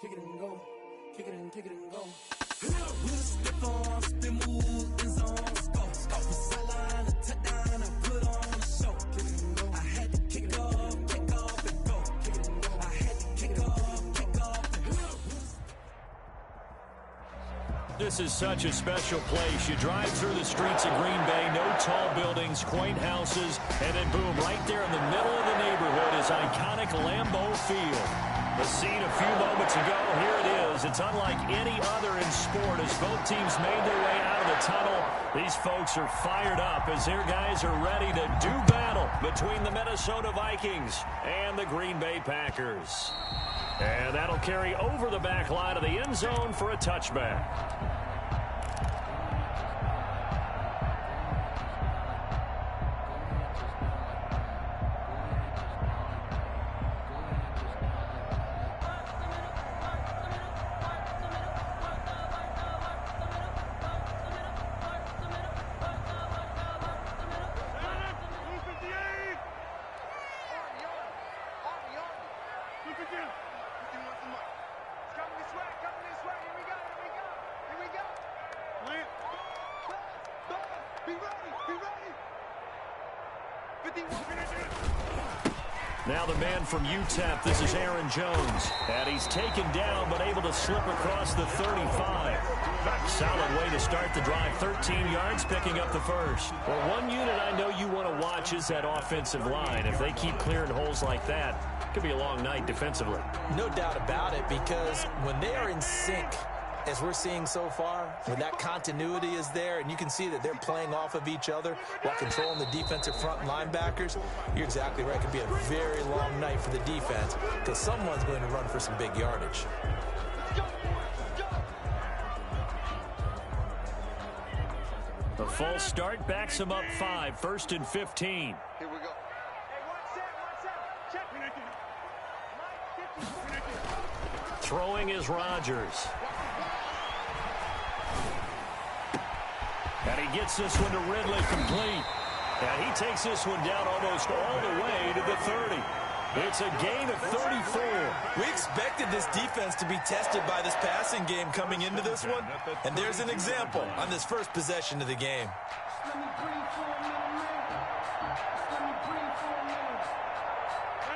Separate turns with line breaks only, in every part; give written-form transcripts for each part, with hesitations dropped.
Kick it and go. Kick it and go. With a stiff arm, spin move, in zone, go. Off the sideline, a touchdown, I put on a show. Kick it and go. I had to kick off and go. Kick it and go. I had to kick off and go.
This is such a special place. You drive through the streets of Green Bay, no tall buildings, quaint houses, and then boom, right there in the middle of the neighborhood is iconic Lambeau Field. The scene a few moments ago, here it is. It's unlike any other in sport as both teams made their way out of the tunnel. These folks are fired up as their guys are ready to do battle between the Minnesota Vikings and the Green Bay Packers. And that'll carry over the back line of the end zone for a touchback. Now the man from UTEP, this is Aaron Jones. And he's taken down but able to slip across the 35. Solid way to start the drive. 13 yards, picking up the first. Well, one unit I know you want to watch is that offensive line. If they keep clearing holes like that, it could be a long night defensively.
No doubt about it, because when they are in sync, as we're seeing so far, when that continuity is there and you can see that they're playing off of each other while controlling the defensive front linebackers, you're exactly right. It could be a very long night for the defense because someone's going to run for some big yardage.
The false start backs him up 5, 1st and 15.
Here we go.
Throwing is Rodgers. And he gets this one to Ridley complete. And he takes this one down almost all the way to the 30. It's a gain of 34.
We expected this defense to be tested by this passing game coming into this one. And there's an example on this first possession of the game.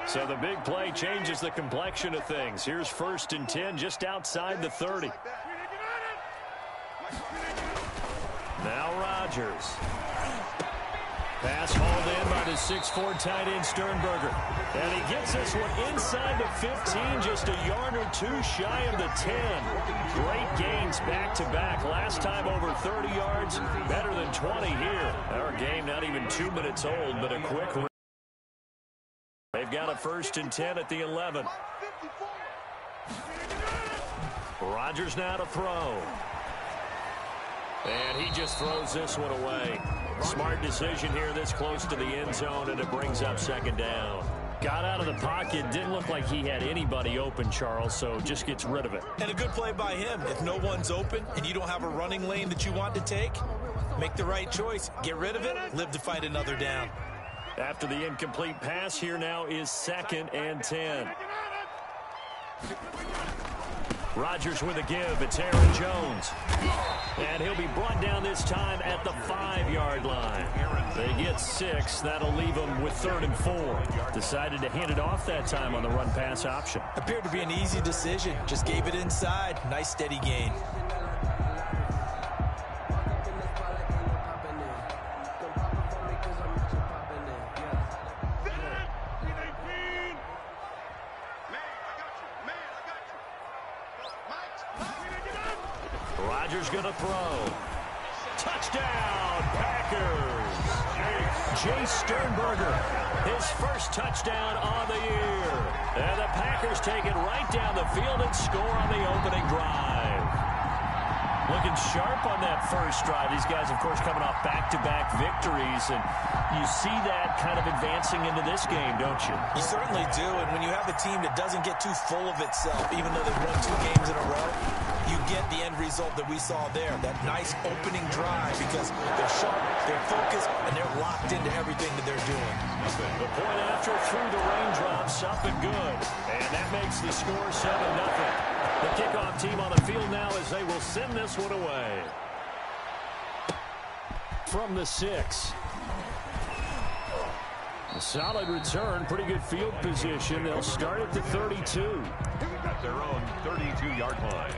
So the big play changes the complexion of things. Here's 1st and 10 just outside the 30. Now Rodgers. Pass hauled in by the 6'4" tight end Sternberger. And he gets this one inside the 15, just a yard or two shy of the 10. Great gains back-to-back. Last time over 30 yards, better than 20 here. Our game not even 2 minutes old, but a quick. They've got a 1st and 10 at the 11. Rodgers now to throw. And he just throws this one away. Smart decision here this close to the end zone, and it brings up 2nd down. Got out of the pocket. Didn't look like he had anybody open, Charles, so just gets rid of it.
And a good play by him. If no one's open and you don't have a running lane that you want to take, make the right choice. Get rid of it. Live to fight another down.
After the incomplete pass, here now is 2nd and 10. Rodgers with a give. It's Aaron Jones. And he'll be brought down this time at the 5-yard line. They get 6. That'll leave them with 3rd and 4. Decided to hand it off that time on the run-pass option.
Appeared to be an easy decision. Just gave it inside. Nice steady gain.
Rodgers going to throw. Touchdown, Packers. Jay Sternberger, his first touchdown on the year. And the Packers take it right down the field and score on the opening drive. Looking sharp on that first drive. These guys, of course, coming off back-to-back victories. And you see that kind of advancing into this game, don't you?
You certainly do. And when you have a team that doesn't get too full of itself, even though they've won 2 games in a row, you get the end result that we saw there, that nice opening drive, because they're sharp, They're focused, and they're locked into everything that they're doing.
The point after through the raindrops, up and good. And that makes the score 7-0. The kickoff team on the field now as they will send this one away. From the 6. A solid return, pretty good field position. They'll start at the 32.
At their own 32-yard line.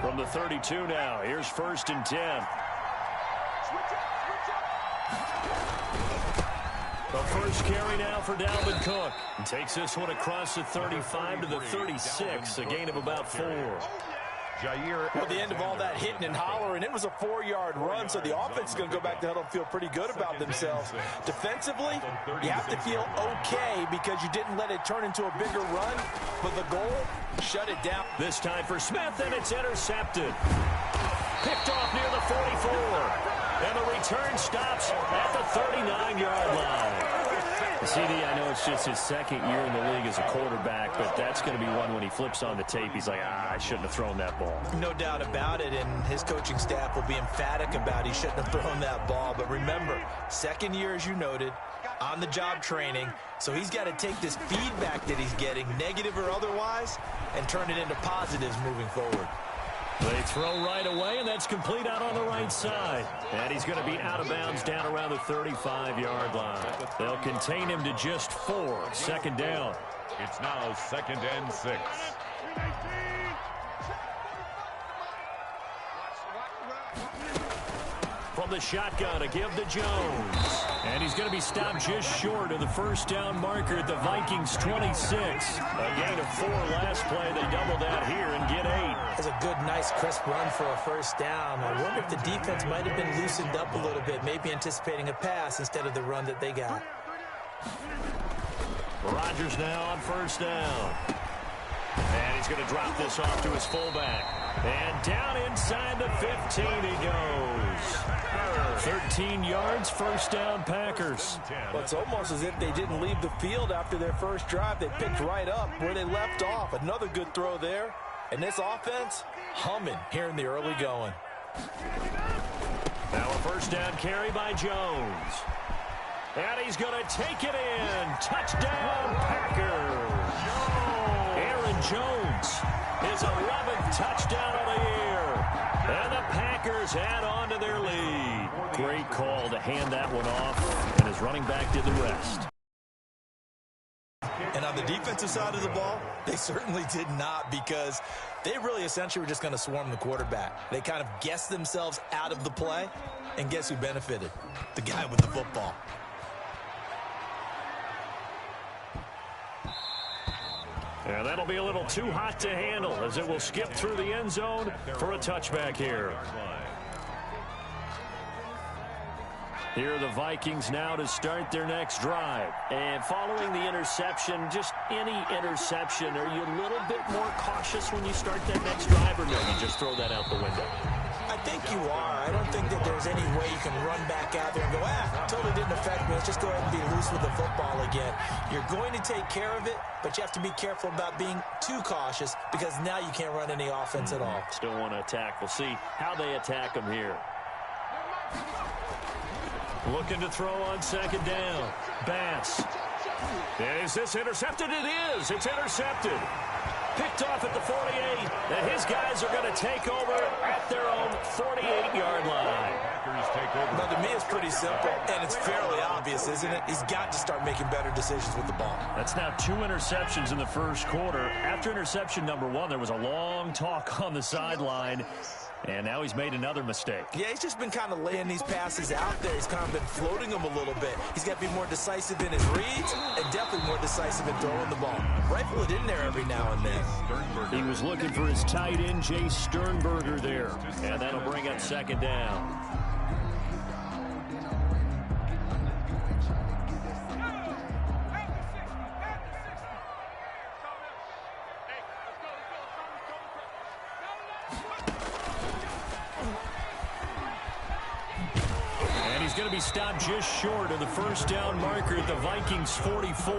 From the 32 now, here's 1st and 10. The first carry now for Dalvin Cook. He takes this one across the 35 to the 36, a gain of about 4.
Well, the end of all that hitting and hollering, it was a 4-yard run, so the offense is going to go back to huddle and feel pretty good about themselves. Defensively, you have to feel okay because you didn't let it turn into a bigger run, but the goal, shut it down.
This time for Smith, and it's intercepted. Picked off near the 44, and the return stops at the 39-yard line. CD, I know it's just his second year in the league as a quarterback, but that's going to be one when he flips on the tape. He's like, I shouldn't have thrown that ball.
No doubt about it, and his coaching staff will be emphatic about he shouldn't have thrown that ball. But remember, second year, as you noted, on-the-job training, so he's got to take this feedback that he's getting, negative or otherwise, and turn it into positives moving forward.
They throw right away, and that's complete out on the right side. And he's going to be out of bounds down around the 35-yard line. They'll contain him to just 4. 2nd down.
It's now 2nd and 6.
From the shotgun, a give to Jones. And he's going to be stopped just short of the 1st down marker at the Vikings 26. A gain of 4 last play. They double that here and get 8.
That's a good, nice, crisp run for a 1st down. I wonder if the defense might have been loosened up a little bit, maybe anticipating a pass instead of the run that they got.
Rodgers now on 1st down. And he's going to drop this off to his fullback. And down inside the 15 he goes. 13 yards, 1st down Packers.
Well, it's almost as if they didn't leave the field after their first drive. They picked right up where they left off. Another good throw there. And this offense, humming here in the early going.
Now a 1st down carry by Jones. And he's going to take it in. Touchdown, Packers. Aaron Jones, his 11th touchdown of the year. And the Packers add on to their lead. Great call to hand that one off, and his running back did the rest.
And on the defensive side of the ball, they certainly did not, because they really essentially were just going to swarm the quarterback. They kind of guessed themselves out of the play, and guess who benefited? The guy with the football.
And that'll be a little too hot to handle as it will skip through the end zone for a touchback here. Here are the Vikings now to start their next drive. And following the interception, just any interception, are you a little bit more cautious when you start that next drive, or no, you just throw that out the window?
I think you are. I don't think that there's any way you can run back out there and go, totally didn't affect me. Let's just go ahead and be loose with the football again. You're going to take care of it, but you have to be careful about being too cautious, because now you can't run any offense at all.
Still want to attack. We'll see how they attack them here. Looking to throw on 2nd down. Bass. And is this intercepted? It is. It's intercepted. Picked off at the 48. And his guys are going to take over at their own 48-yard line.
Now, to me, it's pretty simple, and it's fairly obvious, isn't it? He's got to start making better decisions with the ball.
That's now 2 interceptions in the first quarter. After interception number 1, there was a long talk on the sideline. And now he's made another mistake. Yeah,
he's just been kind of laying these passes out there. He's kind of been floating them a little bit. He's got to be more decisive in his reads and definitely more decisive in throwing the ball. Rifle it in there every now and then.
He was looking for his tight end, Jay Sternberger, there. And that'll bring up 2nd down. going to be stopped just short of the first down marker at the Vikings 44.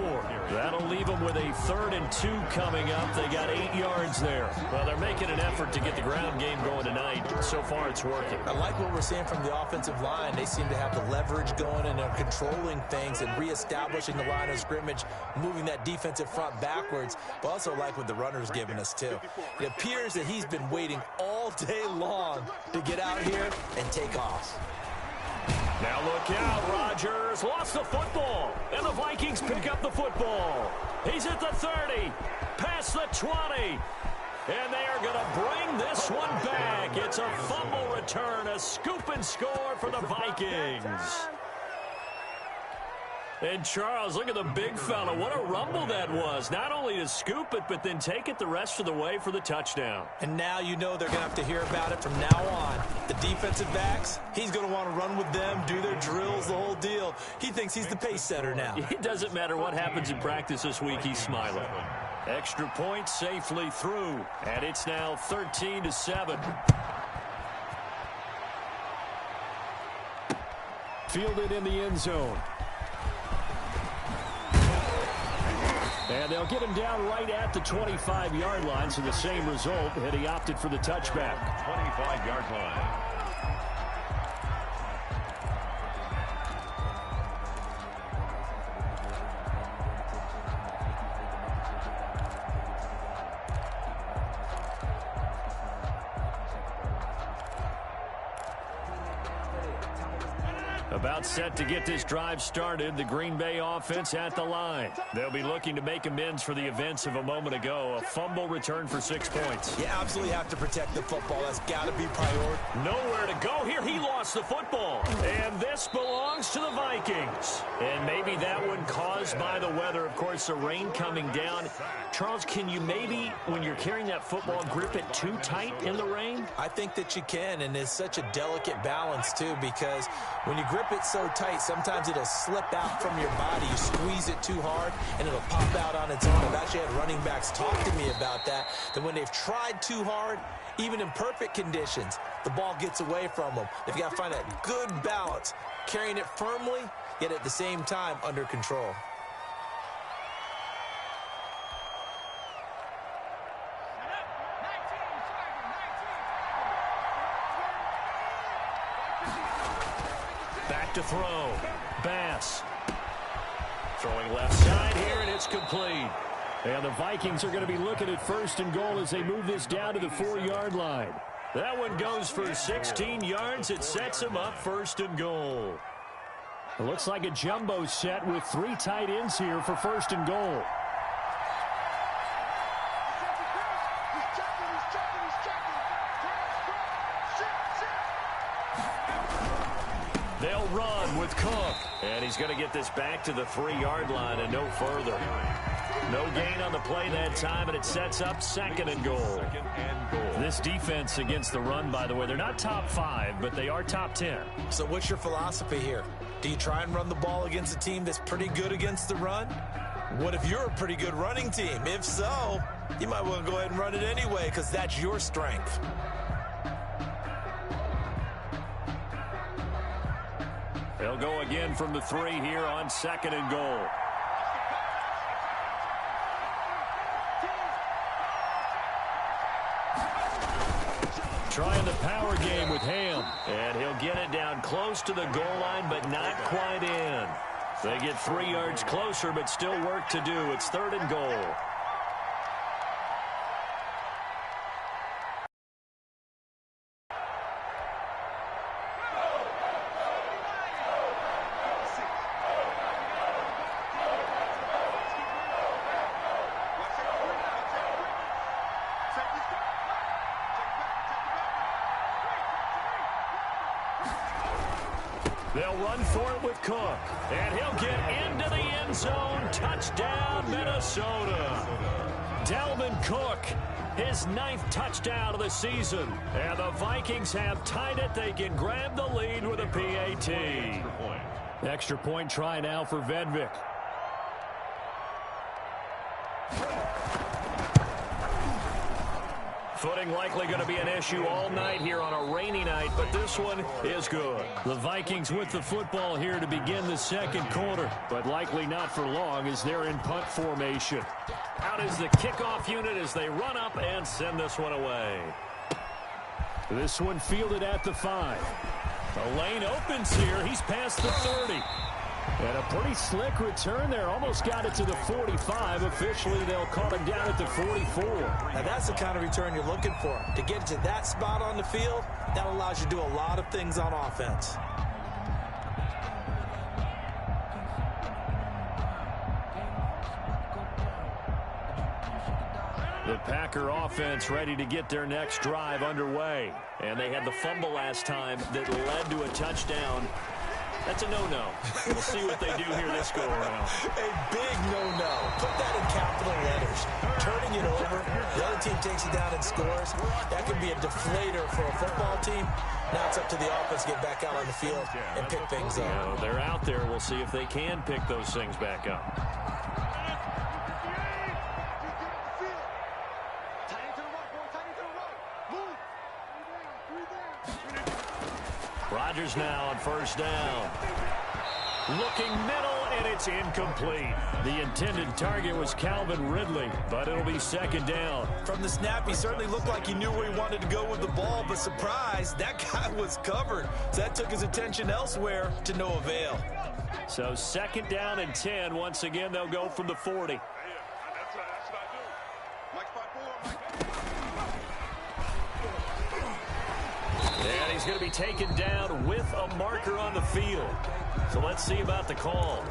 That'll leave them with a 3rd and 2 coming up. They got 8 yards there. Well, they're making an effort to get the ground game going tonight. So far, it's working.
I like what we're seeing from the offensive line. They seem to have the leverage going, and they're controlling things and reestablishing the line of scrimmage, moving that defensive front backwards, but also like what the runner's giving us, too. It appears that he's been waiting all day long to get out here and take off.
Now look out, Rodgers lost the football, and the Vikings pick up the football. He's at the 30, past the 20, and they are going to bring this one back. It's a fumble return, a scoop and score for the Vikings. And Charles, look at the big fella. What a rumble that was. Not only to scoop it, but then take it the rest of the way for the touchdown.
And now you know they're going to have to hear about it from now on. The defensive backs, he's going to want to run with them, do their drills, the whole deal. He thinks he's the pace setter now.
It doesn't matter what happens in practice this week, he's smiling. Extra point safely through, and it's now 13-7. Fielded in the end zone. And they'll get him down right at the 25-yard line, so the same result, and he opted for the touchback.
25-yard line.
About set to get this drive started, the Green Bay offense at the line. They'll be looking to make amends for the events of a moment ago. A fumble return for 6 points.
You absolutely have to protect the football. That's got to be priority.
Nowhere to go here. He lost the football. And this belongs to the Vikings. And maybe that one caused by the weather. Of course, the rain coming down. Charles, can you maybe, when you're carrying that football, grip it too tight in the rain?
I think that you can, and it's such a delicate balance, too, because when you grip it so tight, sometimes it'll slip out from your body. You squeeze it too hard, and it'll pop out on its own. I've actually had running backs talk to me about that when they've tried too hard, even in perfect conditions, the ball gets away from them. They've got to find that good balance, carrying it firmly, yet at the same time under control.
Back to throw. Bass. Throwing left side here, and it's complete. And the Vikings are going to be looking at 1st and goal as they move this down to the 4-yard line. That one goes for 16 yards. It sets them up 1st and goal. It looks like a jumbo set with 3 tight ends here for 1st and goal. They'll run with Cook. And he's going to get this back to the 3-yard line and no further. No gain on the play that time, and it sets up 2nd and goal. This defense against the run, by the way, they're not top 5, but they are top 10.
So what's your philosophy here? Do you try and run the ball against a team that's pretty good against the run? What if you're a pretty good running team? If so, you might want to go ahead and run it anyway because that's your strength.
They'll go again from the 3 here on 2nd and goal. Trying the power game with Ham. And he'll get it down close to the goal line, but not quite in. They get 3 yards closer, but still work to do. It's 3rd and goal. They'll run for it with Cook. And he'll get into the end zone. Touchdown, Minnesota. Dalvin Cook, his 9th touchdown of the season. And the Vikings have tied it. They can grab the lead with a PAT. Extra point try now for Vedvik. Footing likely going to be an issue all night here on a rainy night, but this one is good. The Vikings with the football here to begin the second quarter, but likely not for long as they're in punt formation. Out is the kickoff unit as they run up and send this one away. This one fielded at the 5. The lane opens here. He's past the 30. And a pretty slick return there. Almost got it to the 45. Officially, they'll call him down at the 44.
Now, that's the kind of return you're looking for. To get to that spot on the field, that allows you to do a lot of things on offense.
The Packer offense ready to get their next drive underway. And they had the fumble last time that led to a touchdown. That's a no-no. We'll see what they do here this go-around.
A big no-no. Put that in capital letters. Turning it over, the other team takes it down and scores. That could be a deflator for a football team. Now it's up to the offense to get back out on the field and pick things up.
Yeah, they're out there. We'll see if they can pick those things back up. Rodgers now on first down. Looking middle, and it's incomplete. The intended target was Calvin Ridley, but it'll be second down.
From the snap, he certainly looked like he knew where he wanted to go with the ball, but surprise, that guy was covered. So that took his attention elsewhere to no avail.
So second down and 10. Once again, they'll go from the 40. And he's going to be taken down with a marker on the field. So let's see about the call.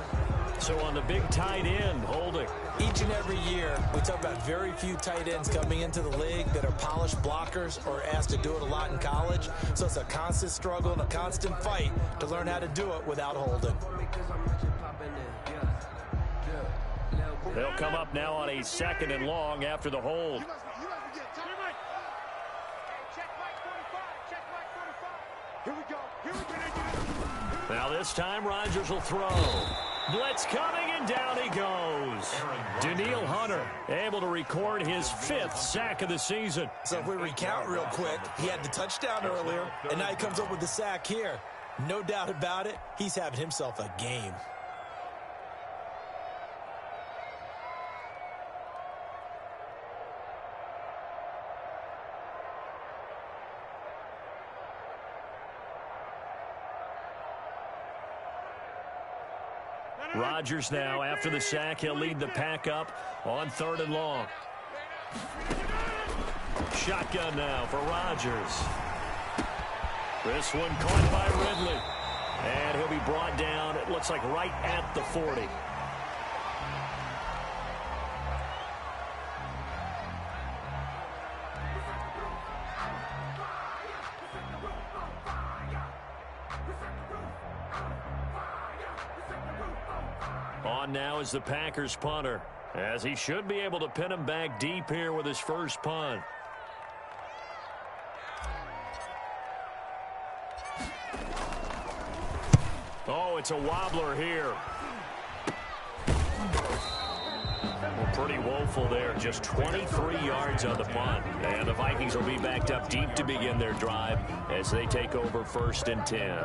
So on the big tight end, holding.
Each and every year, we talk about very few tight ends coming into the league that are polished blockers or asked to do it a lot in college. So it's a constant struggle and a constant fight to learn how to do it without holding.
They'll come up now on a second and long after the hold. Now this time Rodgers will throw. Blitz coming, and down he goes. Danielle Hunter able to record his 5th sack of the season.
So if we recount real quick, he had the touchdown earlier, and now he comes up with the sack here. No doubt about it, he's having himself a game.
Rodgers now, after the sack, he'll lead the pack up on 3rd and long. Shotgun now for Rodgers. This one caught by Ridley. And he'll be brought down, it looks like right at the 40. On now is the Packers punter, as he should be able to pin him back deep here with his first punt. Oh, it's a wobbler here. Well, pretty woeful there. Just 23 yards on the punt. And the Vikings will be backed up deep to begin their drive as they take over 1st and 10.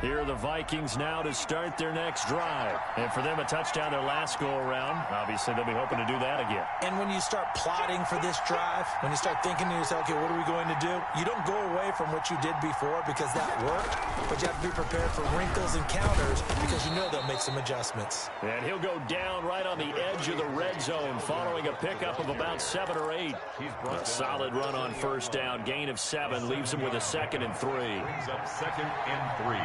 Here are the Vikings now to start their next drive. And for them, a touchdown their last go-around. Obviously, they'll be hoping to do that again.
And when you start plotting for this drive, when you start thinking to yourself, okay, what are we going to do? You don't go away from what you did before because that worked, but you have to be prepared for wrinkles and counters because you know they'll make some adjustments.
And he'll go down right on the edge of the red zone following a pickup of about 7 or 8. A solid run on first down. Gain of 7 leaves him with a 2nd and 3.
Brings up 2nd and 3.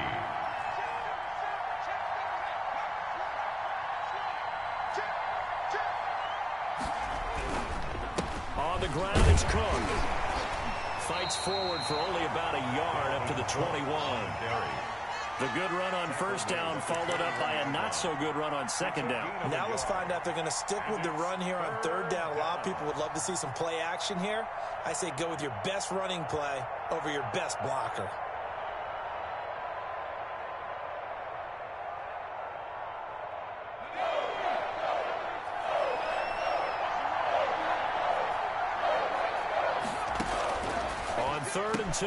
On the ground, it's Cook. Fights forward for only about a yard up to the 21. The good run on first down followed up by a not-so-good run on second down.
Now let's find out if they're going to stick with the run here on third down. A lot of people would love to see some play action here. I say go with your best running play over your best blocker.
On 3rd and 2,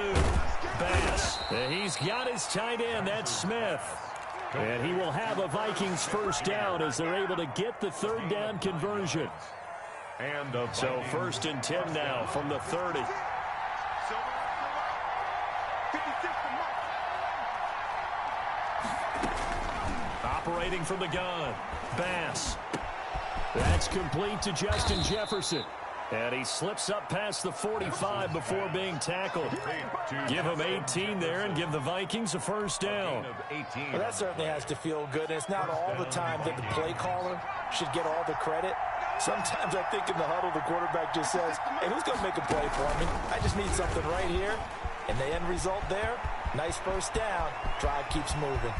Bass. And he's got his tight end. That's Smith. And he will have a Vikings first down as they're able to get the third down conversion. So 1st and 10 now from the 30. Operating from the gun, Bass. That's complete to Justin Jefferson. And he slips up past the 45 before being tackled. Give him 18 there and give the Vikings a first down.
Well, that certainly has to feel good. And it's not all the time that the play caller should get all the credit. Sometimes I think in the huddle the quarterback just says, hey, who's going to make a play for me? I just need something right here. And the end result there, nice first down. Drive keeps moving.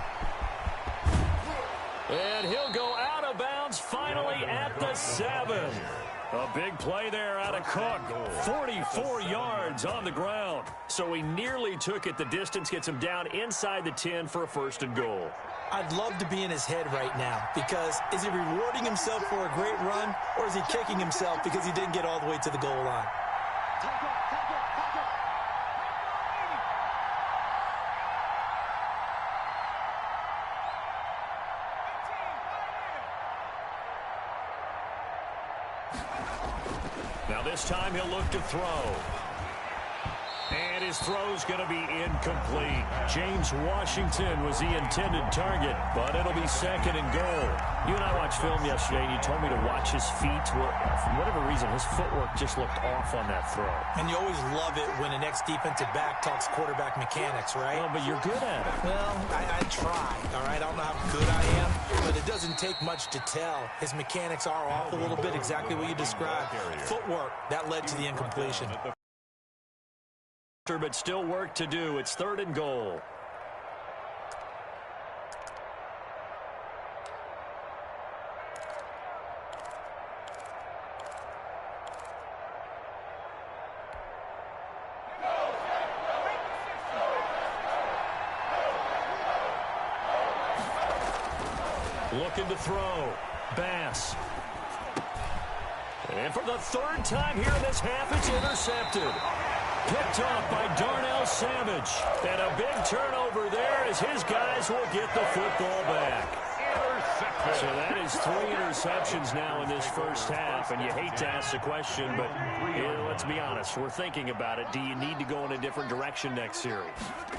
And he'll go out of bounds finally at the 7. A big play there out of Cook. 44 yards on the ground. So he nearly took it. The distance gets him down inside the 10 for a 1st and goal.
I'd love to be in his head right now because is he rewarding himself for a great run or is he kicking himself because he didn't get all the way to the goal line?
Now this time he'll look to throw. And his throw's going to be incomplete. James Washington was the intended target, but it'll be 2nd and goal. You and I watched film yesterday, and you told me to watch his feet. Well, for whatever reason, his footwork just looked off on that throw.
And you always love it when an ex-defensive back talks quarterback mechanics, right?
Well, but you're good at it.
Well, I try, all right? I don't know how good I am, but it doesn't take much to tell. His mechanics are off a little bit, exactly what you described. Footwork, that led to the incompletion.
But still work to do. It's 3rd and goal. Looking to throw. Bass. And for the 3rd time here in this half, it's intercepted. Picked off by Darnell Savage. And a big turnover there as his guys will get the football back. So that is 3 interceptions now in this first half. And you hate to ask the question, but let's be honest. We're thinking about it. Do you need to go in a different direction next series?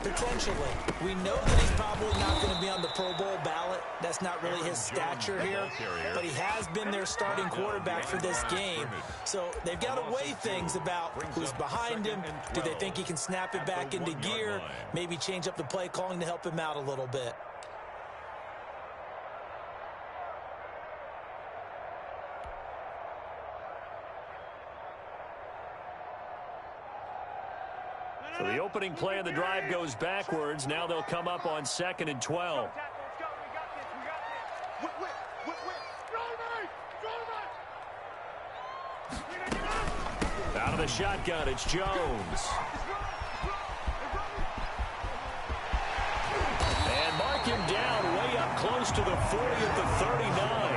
Potentially. We know that he's probably not going to be on the Pro Bowl ballot. That's not really his stature here. But he has been their starting quarterback for this game. So they've got to weigh things about who's behind him. Do they think he can snap it back into gear? Maybe change up the play calling to help him out a little bit.
So the opening play of the drive goes backwards. Now they'll come up on 2nd and 12. Out of the shotgun, it's Jones. And mark him down way up close to the 40 at the 39.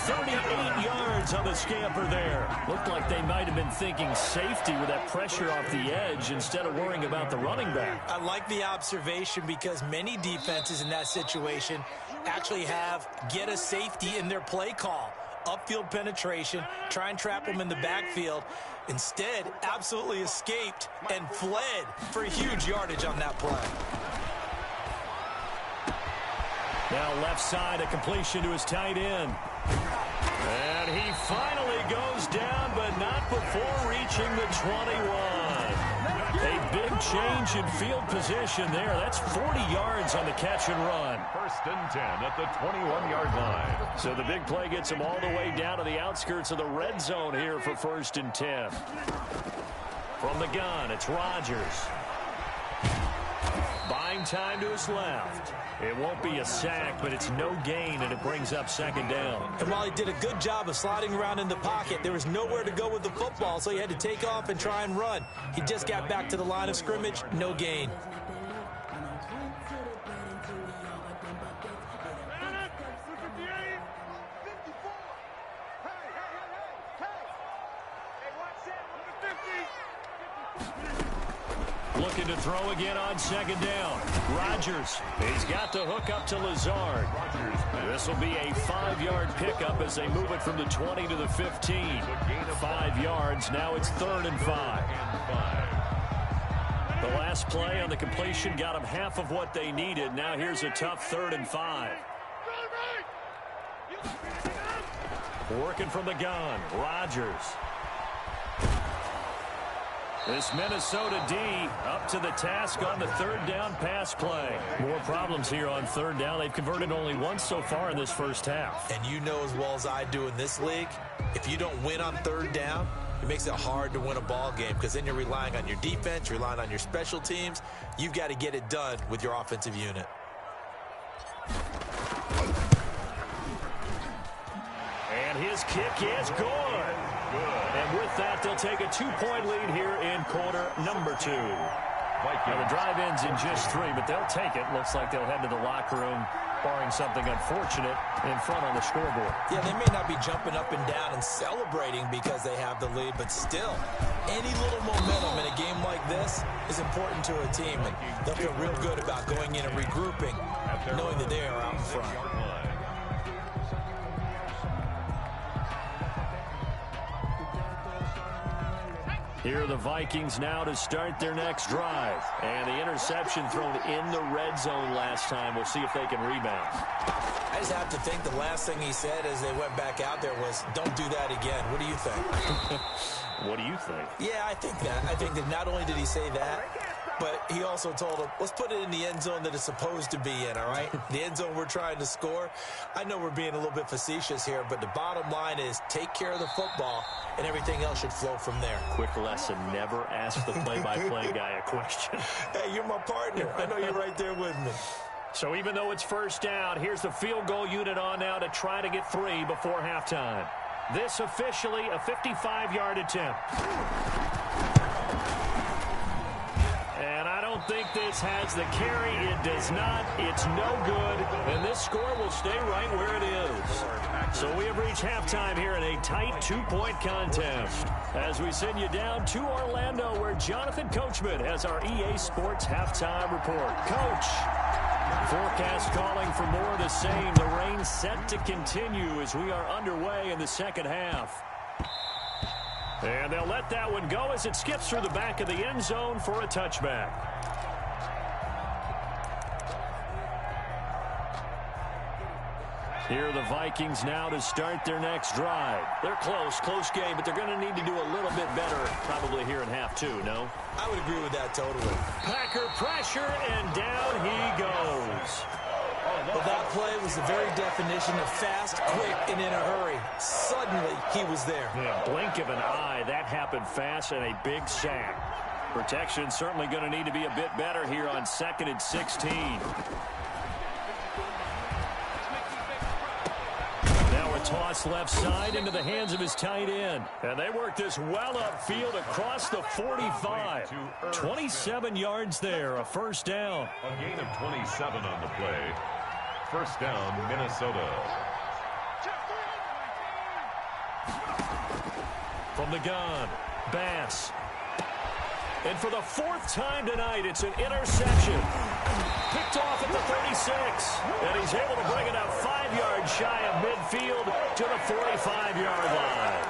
38 yards on the scamper there. Looked like they might have been thinking safety with that pressure off the edge instead of worrying about the running back.
I like the observation because many defenses in that situation actually have get a safety in their play call. Upfield penetration, try and trap them in the backfield. Instead, absolutely escaped and fled for huge yardage on that play.
Now left side, a completion to his tight end. And he finally goes down, but not before reaching the 21. A big change in field position there. That's 40 yards on the catch and run.
1st and 10 at the 21-yard line.
So the big play gets him all the way down to the outskirts of the red zone here for 1st and 10. From the gun, it's Rodgers. Buying running time to his left. It won't be a sack, but it's no gain, and it brings up second down.
And while he did a good job of sliding around in the pocket, there was nowhere to go with the football, so he had to take off and try and run. He just got back to the line of scrimmage, no gain.
Looking to throw again on second down. Rodgers, he's got the hook up to Lazard. This will be a 5-yard pickup as they move it from the 20 to the 15. 5 yards, now it's 3rd and 5. The last play on the completion got them half of what they needed. Now here's a tough 3rd and 5. Working from the gun, Rodgers. This Minnesota D up to the task on the 3rd down pass play. More problems here on 3rd down. They've converted only once so far in this first half.
And you know as well as I do in this league, if you don't win on 3rd down, it makes it hard to win a ball game because then you're relying on your defense, you're relying on your special teams. You've got to get it done with your offensive unit.
And his kick is good. And with that, they'll take a 2-point lead here in quarter number 2. Now, the drive ends in just 3, but they'll take it. Looks like they'll head to the locker room, barring something unfortunate, in front on the scoreboard.
Yeah, they may not be jumping up and down and celebrating because they have the lead, but still, any little momentum in a game like this is important to a team, and they'll feel real good about going in and regrouping, knowing that they are out in front.
Here are the Vikings now to start their next drive. And the interception thrown in the red zone last time. We'll see if they can rebound.
I just have to think the last thing he said as they went back out there was, don't do that again. What do you think?
What do you think?
Yeah, I think that. I think that not only did he say that, but he also told him, let's put it in the end zone that it's supposed to be in, all right? The end zone we're trying to score. I know we're being a little bit facetious here, but the bottom line is take care of the football, and everything else should flow from there.
Quick lesson, never ask the play-by-play guy a question.
Hey, you're my partner. I know you're right there with me.
So even though it's first down, here's the field goal unit on now to try to get 3 before halftime. This officially a 55-yard attempt. And I don't think this has the carry. It does not. It's no good. And this score will stay right where it is. So we have reached halftime here in a tight 2-point contest. As we send you down to Orlando, where Jonathan Coachman has our EA Sports halftime report. Coach, forecast calling for more of the same. The rain set to continue as we are underway in the second half. And they'll let that one go as it skips through the back of the end zone for a touchback. Here are the Vikings now to start their next drive. They're close game, but they're going to need to do a little bit better probably here in half 2, no?
I would agree with that totally.
Packer pressure, and down he goes.
Well, that play was the very definition of fast, quick, and in a hurry. Suddenly, he was there.
Yeah, blink of an eye. That happened fast and a big sack. Protection certainly going to need to be a bit better here on 2nd and 16. Now a toss left side into the hands of his tight end. And they work this well upfield across the 45. 27 yards there, a first down.
A gain of 27 on the play. First down, Minnesota.
From the gun, Bass. And for the 4th time tonight, it's an interception. Picked off at the 36. And he's able to bring it up 5 yards shy of midfield to the 45-yard line.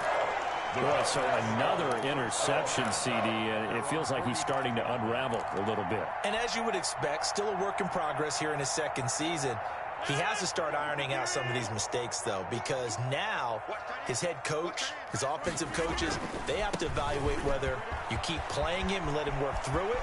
Boy, so another interception, CD, and it feels like he's starting to unravel a little bit.
And as you would expect, still a work in progress here in his 2nd season. He has to start ironing out some of these mistakes, though, because now his head coach, his offensive coaches, they have to evaluate whether you keep playing him and let him work through it,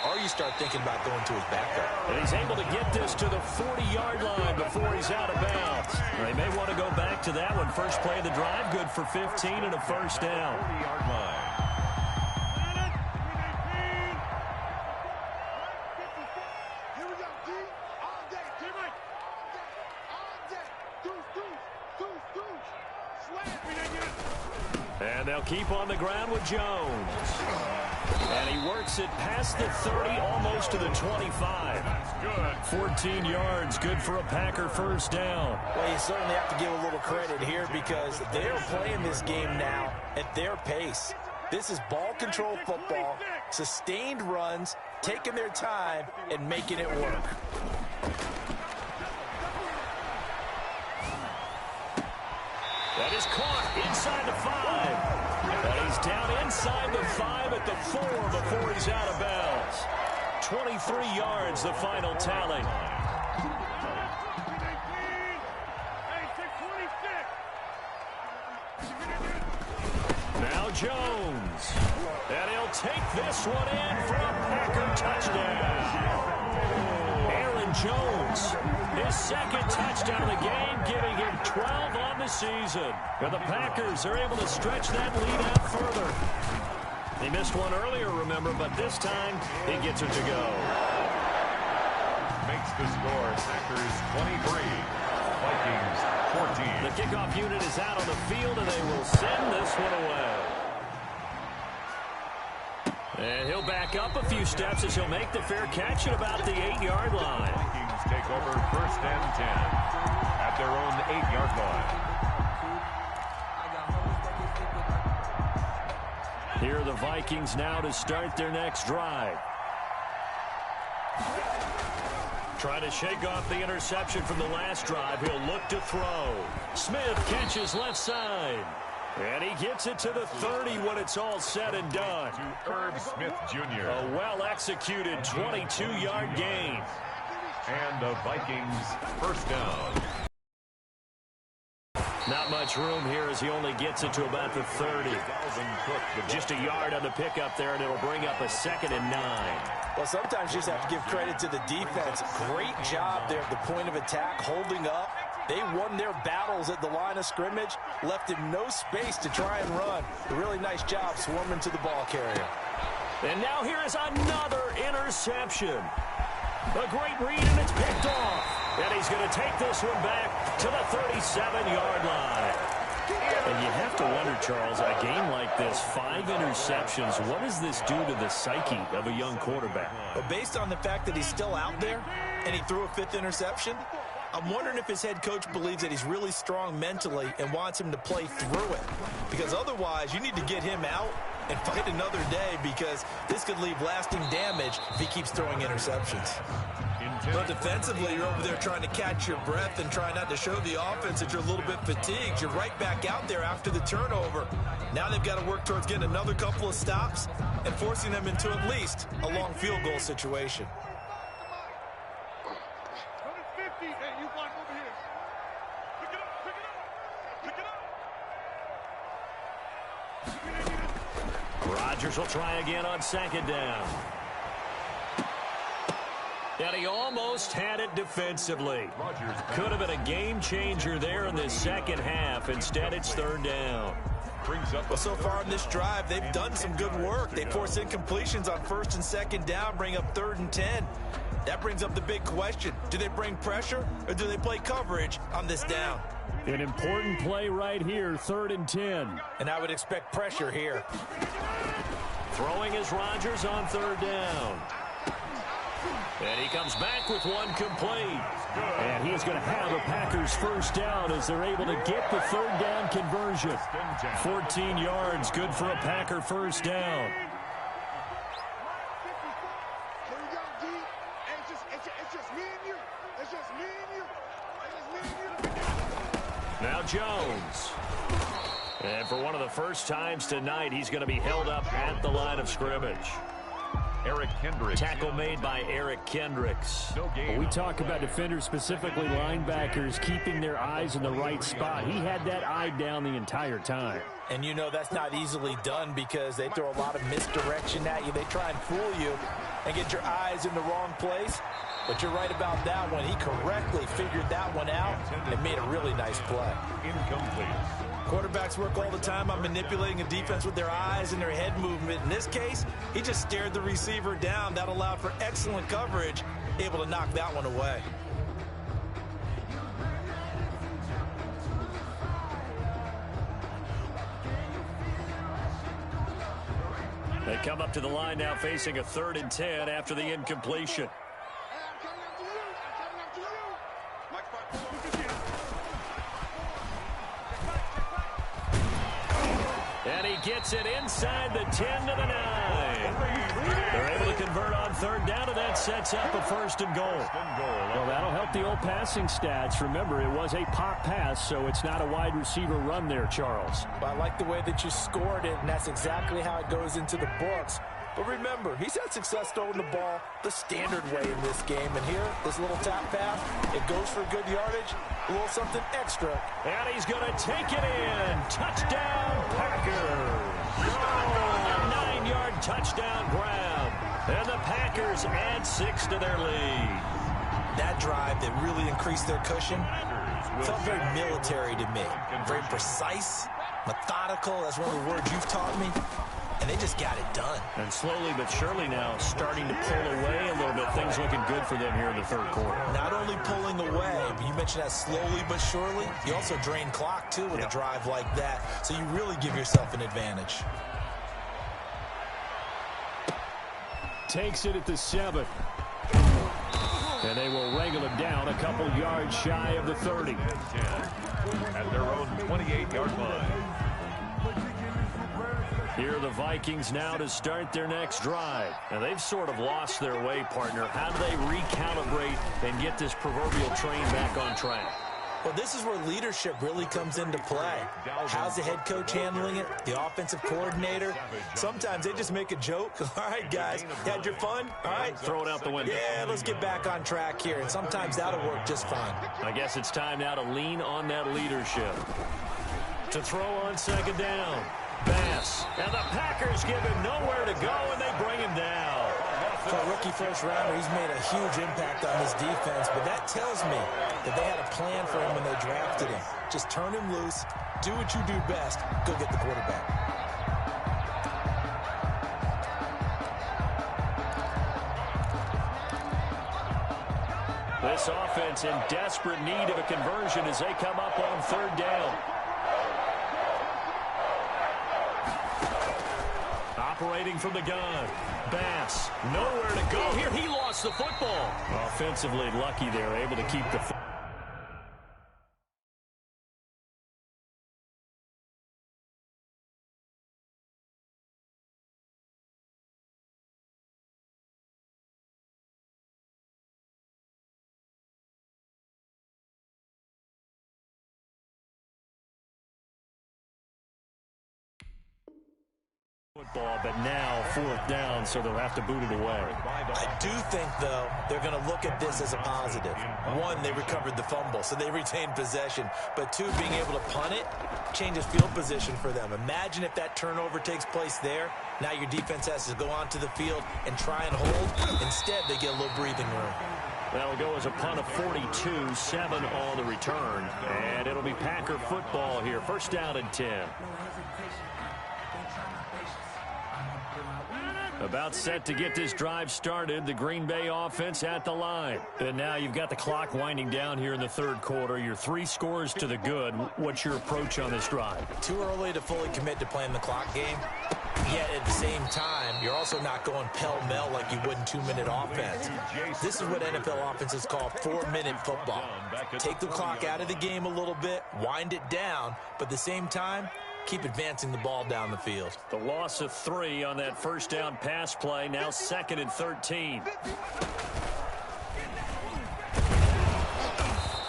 or you start thinking about going to his backup.
And he's able to get this to the 40-yard line before he's out of bounds. They may want to go back to that one. First play of the drive, good for 15 and a first down.
40-yard line.
And they'll keep on the ground with Jones. And he works it past the 30, almost to the 25.
That's good.
14 yards, good for a Packer first down.
Well, you certainly have to give a little credit here because they're playing this game now at their pace. This is ball control football, sustained runs, taking their time, and making it work.
That is caught inside the 5. And he's down inside the 5 at the 4 before he's out of bounds. 23 yards, the final tally. Now Jones. And he'll take this one in for a Packer touchdown. Aaron Jones, his second touchdown of the game, giving him 12 on the season. And the Packers are able to stretch that lead out further. He missed one earlier, remember, but this time he gets it to go.
Makes the score Packers 23, Vikings 14.
The kickoff unit is out on the field, and they will send this one away. And he'll back up a few steps as he'll make the fair catch at about the 8-yard line.
Vikings take over first and 10 at their own 8-yard line.
Here are the Vikings now to start their next drive. Trying to shake off the interception from the last drive. He'll look to throw. Smith catches left side. And he gets it to the 30 when it's all said and done.
To Herb Smith Jr.
A well-executed 22-yard gain.
And the Vikings first down.
Not much room here as he only gets it to about the 30. Just a yard on the pickup there, and it'll bring up a 2nd and 9.
Well, sometimes you just have to give credit to the defense. Great job there at the point of attack, holding up. They won their battles at the line of scrimmage, left him no space to try and run. A really nice job swarming to the ball carrier.
And now here is another interception. A great read, and it's picked off. And he's going to take this one back to the 37-yard line. And you have to wonder, Charles, a game like this, 5 interceptions, what does this do to the psyche of a young quarterback?
But based on the fact that he's still out there and he threw a 5th interception, I'm wondering if his head coach believes that he's really strong mentally and wants him to play through it. Because otherwise, you need to get him out and fight another day because this could leave lasting damage if he keeps throwing interceptions. But defensively, you're over there trying to catch your breath and try not to show the offense that you're a little bit fatigued. You're right back out there after the turnover. Now they've got to work towards getting another couple of stops and forcing them into at least a long field goal situation.
Rodgers will try again on 2nd down. And he almost had it defensively. Could have been a game changer there in this second half. Instead, it's 3rd down.
Well, so far in this drive, they've done some good work. They force incompletions on 1st and 2nd down, bring up 3rd and 10. That brings up the big question. Do they bring pressure or do they play coverage on this down?
An important play right here, 3rd and 10.
And I would expect pressure here.
Throwing is Rodgers on 3rd down. And he comes back with one complete. And he is going to have a Packers first down as they're able to get the 3rd down conversion. 14 yards, good for a Packer first down. Now Jones. And for one of the first times tonight, he's going to be held up at the line of scrimmage.
Eric Kendricks.
Tackle made by Eric Kendricks.
When we talk about defenders, specifically linebackers, keeping their eyes in the right spot. He had that eye down the entire time.
And you know that's not easily done because they throw a lot of misdirection at you. They try and fool you and get your eyes in the wrong place. But you're right about that one. He correctly figured that one out and made a really nice play.
Incomplete.
Quarterbacks work all the time on manipulating a defense with their eyes and their head movement. In this case, he just stared the receiver down. That allowed for excellent coverage, able to knock that one away.
They come up to the line now facing a 3rd and 10 after the incompletion. And he gets it inside the 10 to the 9. They're able to convert on 3rd down, and that sets up a 1st and goal.
Well, that'll help the old passing stats. Remember, it was a pop pass, so it's not a wide receiver run there, Charles.
Well, I like the way that you scored it, and that's exactly how it goes into the books. But remember, he's had success throwing the ball the standard way in this game. And here, this little tap pass, it goes for good yardage, a little something extra.
And he's going to take it in. Touchdown, Packers. A 9-yard touchdown grab. And the Packers add 6 to their lead.
That drive that really increased their cushion felt very military to me. Very precise, methodical. That's one of the words you've taught me. And they just got it done.
And slowly but surely now starting to pull away a little bit. Things looking good for them here in the 3rd quarter.
Not only pulling away, but you mentioned that slowly but surely. You also drain clock, too, with a drive like that. So you really give yourself an advantage.
Takes it at the 7. And they will wrangle him down a couple yards shy of the 30.
At their own 28-yard line.
Here are the Vikings now to start their next drive. Now, they've sort of lost their way, partner. How do they recalibrate and get this proverbial train back on track?
Well, this is where leadership really comes into play. How's the head coach handling it? The offensive coordinator? Sometimes they just make a joke. All right, guys, you had your fun? All right.
Throw it out the window.
Yeah, let's get back on track here. And sometimes that'll work just fine.
I guess it's time now to lean on that leadership. To throw on 2nd down. Bass. And the Packers give him nowhere to go, and they bring him down.
For a rookie first-rounder, he's made a huge impact on this defense, but that tells me that they had a plan for him when they drafted him. Just turn him loose, do what you do best, go get the quarterback.
This offense in desperate need of a conversion as they come up on 3rd down. Operating from the gun. Bass, nowhere to go. Here, he lost the football. Offensively lucky they're able to keep the football. But now 4th down, so they'll have to boot it away.
I do think, though, they're going to look at this as a positive. 1, they recovered the fumble, so they retained possession. But 2, being able to punt it changes field position for them. Imagine if that turnover takes place there. Now your defense has to go onto the field and try and hold. Instead, they get a little breathing room.
That'll go as a punt of 42, 7 on the return. And it'll be Packer football here. 1st down and 10. About set to get this drive started. The Green Bay offense at the line. And now you've got the clock winding down here in the 3rd quarter. Your 3 scores to the good. What's your approach on this drive?
Too early to fully commit to playing the clock game. Yet at the same time, you're also not going pell-mell like you would in 2-minute offense. This is what NFL offenses call 4-minute football. Take the clock out of the game a little bit, wind it down, but at the same time, keep advancing the ball down the field.
The loss of 3 on that 1st down pass play, now 2nd and 13.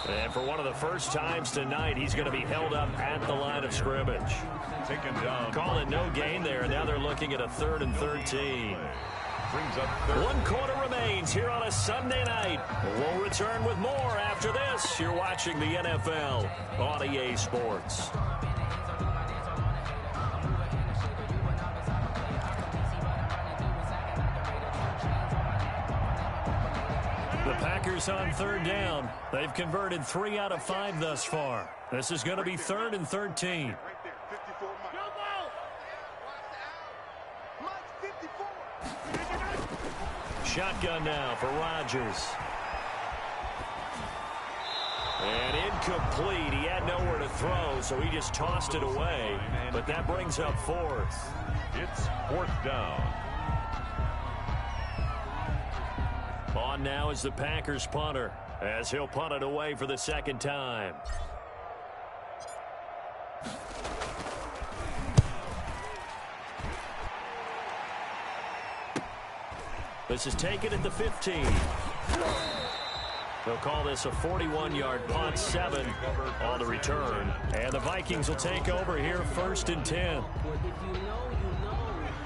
And for one of the first times tonight, he's going to be held up at the line of scrimmage.
Taken down.
Call it no gain there, and now they're looking at a 3rd and 13.
Brings up 3rd.
1 quarter remains here on a Sunday night. We'll return with more after this. You're watching the NFL on EA Sports. The Packers on 3rd down. They've converted 3 out of 5 thus far. This is going to be 3rd and 13. Shotgun now for Rodgers. And incomplete. He had nowhere to throw, so he just tossed it away. But that brings up 4th.
It's 4th down.
On now is the Packers punter, as he'll punt it away for the second time. This is taken at the 15. They'll call this a 41-yard punt, 7 on the return. And the Vikings will take over here, 1st and 10.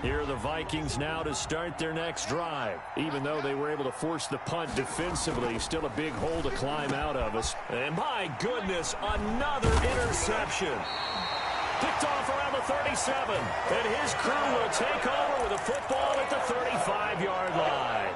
Here are the Vikings now to start their next drive. Even though they were able to force the punt defensively, still a big hole to climb out of us. And my goodness, another interception. Picked off around the 37. And his crew will take over with a football at the 35-yard line.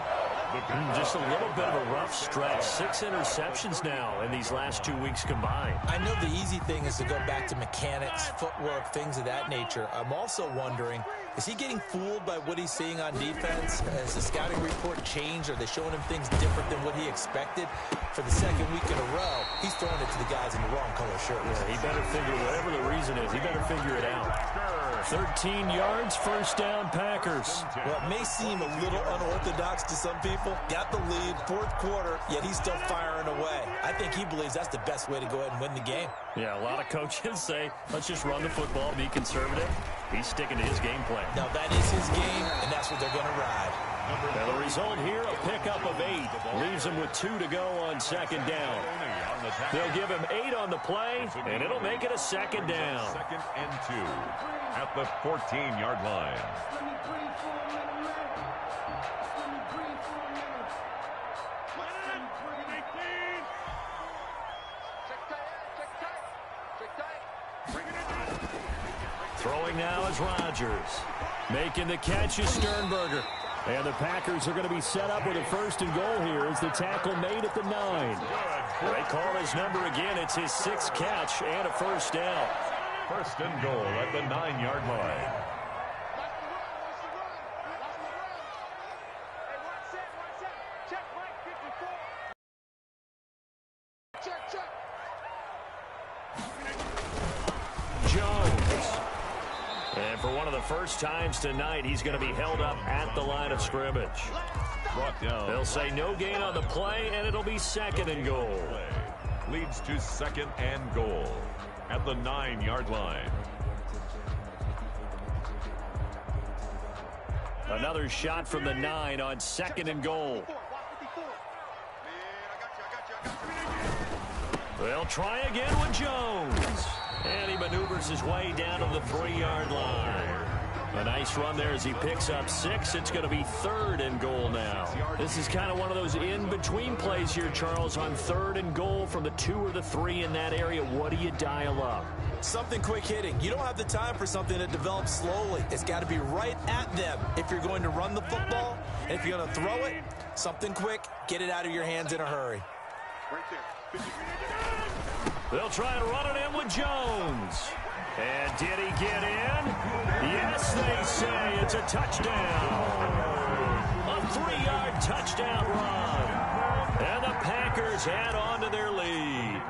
Just a little bit of a rough stretch. 6 interceptions now in these last 2 weeks combined.
I know the easy thing is to go back to mechanics, footwork, things of that nature. I'm also wondering, is he getting fooled by what he's seeing on defense? Has the scouting report changed? Are they showing him things different than what he expected? For the second week in a row, he's throwing it to the guys in the wrong color shirts.
Yeah, he better figure, whatever the reason is, he better figure it out. 13 yards, 1st down, Packers.
Well, it may seem a little unorthodox to some people. Got the lead, 4th quarter, yet he's still firing away. I think he believes that's the best way to go ahead and win the game.
Yeah, a lot of coaches say, let's just run the football, be conservative. He's sticking to his game plan.
Now, that is his game, and that's what they're going to ride.
Now, the result here, a pickup of 8. Leaves him with 2 to go on 2nd down. They'll give him 8 on the play, and it'll make it a 2nd down.
2nd and 2 at the 14-yard line.
Throwing now is Rodgers. Making the catch is Sternberger. And the Packers are going to be set up with a 1st and goal here as the tackle made at the 9. They call his number again. It's his 6th catch and a 1st down.
1st and goal at the 9-yard line.
And for one of the first times tonight, he's going to be held up at the line of scrimmage.
Brought down.
They'll say no gain on the play, and it'll be 2nd and goal.
Leads to 2nd and goal at the 9-yard line.
Another shot from the 9 on 2nd and goal. They'll try again with Jones. And he maneuvers his way down to the 3-yard line. A nice run there as he picks up 6. It's going to be 3rd and goal now. This is kind of one of those in-between plays here, Charles, on 3rd and goal from the 2 or the 3 in that area. What do you dial up?
Something quick hitting. You don't have the time for something that develops slowly. It's got to be right at them if you're going to run the football. And if you're going to throw it, something quick, get it out of your hands in a hurry.
They'll try to run it in with Jones. And did he get in? Yes, they say it's a touchdown. A 3-yard touchdown run. And the Packers add on to their lead.